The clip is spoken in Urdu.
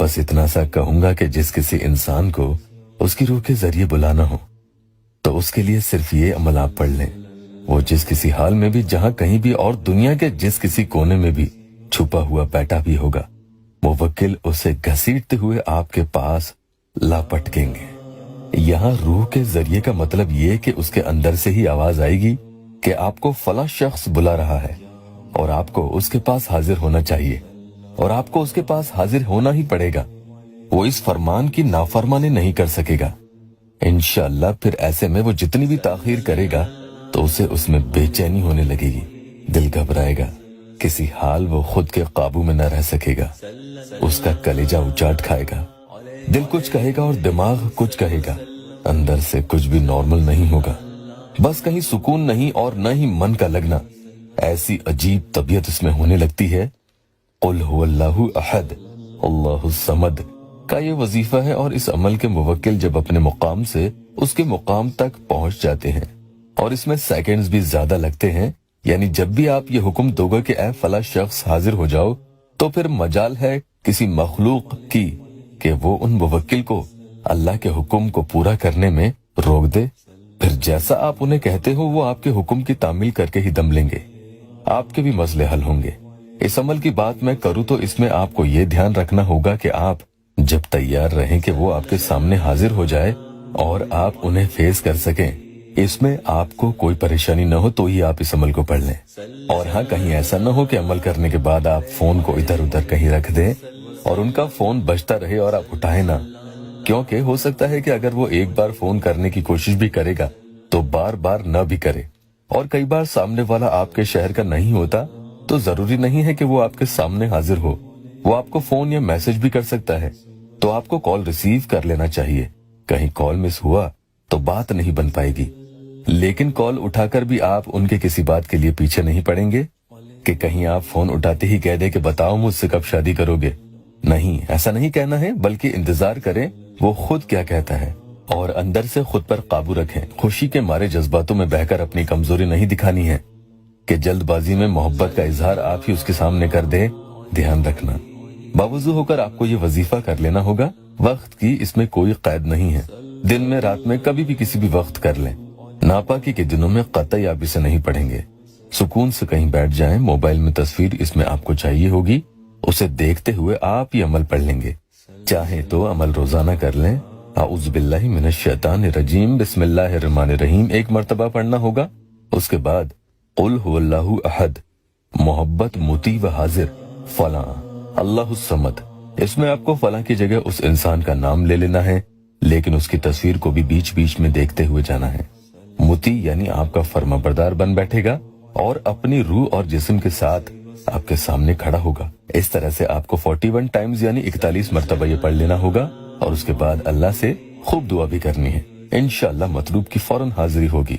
بس اتنا سا کہوں گا کہ جس کسی انسان کو اس کی روح کے ذریعے بلانا ہو تو اس کے لیے صرف یہ عمل آپ پڑھ لیں۔ وہ جس کسی حال میں بھی، جہاں کہیں بھی، اور دنیا کے جس کسی کونے میں بھی چھپا ہوا بیٹھا بھی ہوگا، موکل اسے گھسیٹتے ہوئے آپ کے پاس لا پٹکیں گے۔ یہاں روح کے ذریعے کا مطلب یہ کہ اس کے اندر سے ہی آواز آئے گی کہ آپ کو فلاں شخص بلا رہا ہے اور آپ کو اس کے پاس حاضر ہونا چاہیے، اور آپ کو اس کے پاس حاضر ہونا ہی پڑے گا۔ وہ اس فرمان کی نافرمانی نہیں کر سکے گا۔ انشاءاللہ پھر ایسے میں وہ جتنی بھی تاخیر کرے گا تو اسے اس میں بے چینی ہونے لگے گی، دل گھبرائے گا، کسی حال وہ خود کے قابو میں نہ رہ سکے گا، اس کا کلیجہ اچاٹ کھائے گا، دل کچھ کہے گا اور دماغ کچھ کہے گا، اندر سے کچھ بھی نارمل نہیں ہوگا، بس کہیں سکون نہیں اور نہ ہی من کا لگنا۔ ایسی عجیب طبیعت اس میں ہونے لگتی ہے۔ قل هو اللہ احد اللہ الصمد کا یہ وظیفہ ہے، اور اس عمل کے موکل جب اپنے مقام سے اس کے مقام تک پہنچ جاتے ہیں، اور اس میں سیکنڈز بھی زیادہ لگتے ہیں، یعنی جب بھی آپ یہ حکم دو گے کہ اے فلاں شخص حاضر ہو جاؤ، تو پھر مجال ہے کسی مخلوق کی کہ وہ ان موکل کو اللہ کے حکم کو پورا کرنے میں روک دے۔ پھر جیسا آپ انہیں کہتے ہو وہ آپ کے حکم کی تعمیل کر کے ہی دم لیں گے، آپ کے بھی مسئلے حل ہوں گے۔ اس عمل کی بات میں کروں تو اس میں آپ کو یہ دھیان رکھنا ہوگا کہ آپ جب تیار رہیں کہ وہ آپ کے سامنے حاضر ہو جائے اور آپ انہیں فیس کر سکیں، اس میں آپ کو کوئی پریشانی نہ ہو تو ہی آپ اس عمل کو پڑھ لیں۔ اور ہاں، کہیں ایسا نہ ہو کہ عمل کرنے کے بعد آپ فون کو ادھر ادھر کہیں رکھ دیں اور ان کا فون بجتا رہے اور آپ اٹھائیں نہ، کیونکہ ہو سکتا ہے کہ اگر وہ ایک بار فون کرنے کی کوشش بھی کرے گا تو بار بار نہ بھی کرے، اور کئی بار سامنے والا آپ کے شہر کا نہیں ہوتا تو ضروری نہیں ہے کہ وہ آپ کے سامنے حاضر ہو، وہ آپ کو فون یا میسج بھی کر سکتا ہے، تو آپ کو کال ریسیو کر لینا چاہیے۔ کہیں کال مس ہوا تو بات نہیں بن پائے گی، لیکن کال اٹھا کر بھی آپ ان کے کسی بات کے لیے پیچھے نہیں پڑیں گے کہ کہیں آپ فون اٹھاتے ہی کہہ دے کہ بتاؤ مجھ سے کب شادی کرو گے۔ نہیں، ایسا نہیں کہنا ہے، بلکہ انتظار کریں وہ خود کیا کہتا ہے، اور اندر سے خود پر قابو رکھیں۔ خوشی کے مارے جذباتوں میں بہہ کر اپنی کمزوری نہیں دکھانی ہے کہ جلد بازی میں محبت کا اظہار آپ ہی اس کے سامنے کر دیں۔ دھیان رکھنا، باوضو ہو کر آپ کو یہ وظیفہ کر لینا ہوگا۔ وقت کی اس میں کوئی قید نہیں ہے، دن میں، رات میں، کبھی بھی کسی بھی وقت کر لیں۔ ناپاکی کے دنوں میں قطعی آپ اسے نہیں پڑھیں گے۔ سکون سے کہیں بیٹھ جائیں، موبائل میں تصویر اس میں آپ کو چاہیے ہوگی، اسے دیکھتے ہوئے آپ یہ عمل پڑھ لیں گے۔ چاہیں تو عمل روزانہ کر لیں۔ اعوذ باللہ من الشیطان الرجیم، بسم اللہ الرحمن الرحیم ایک مرتبہ پڑھنا ہوگا۔ اس کے بعد قل هو اللہ احد، محبت مطیع و حاضر، فلاں اللہ الصمد۔ اس میں آپ کو فلاں کی جگہ اس انسان کا نام لے لینا ہے، لیکن اس کی تصویر کو بھی بیچ بیچ میں دیکھتے ہوئے جانا ہے۔ مطیع یعنی آپ کا فرما بردار بن بیٹھے گا اور اپنی روح اور جسم کے ساتھ آپ کے سامنے کھڑا ہوگا۔ اس طرح سے آپ کو 41 ٹائمز یعنی 41 مرتبہ یہ پڑھ لینا ہوگا، اور اس کے بعد اللہ سے خوب دعا بھی کرنی ہے۔ انشاءاللہ مطلوب کی فوراً حاضری ہوگی۔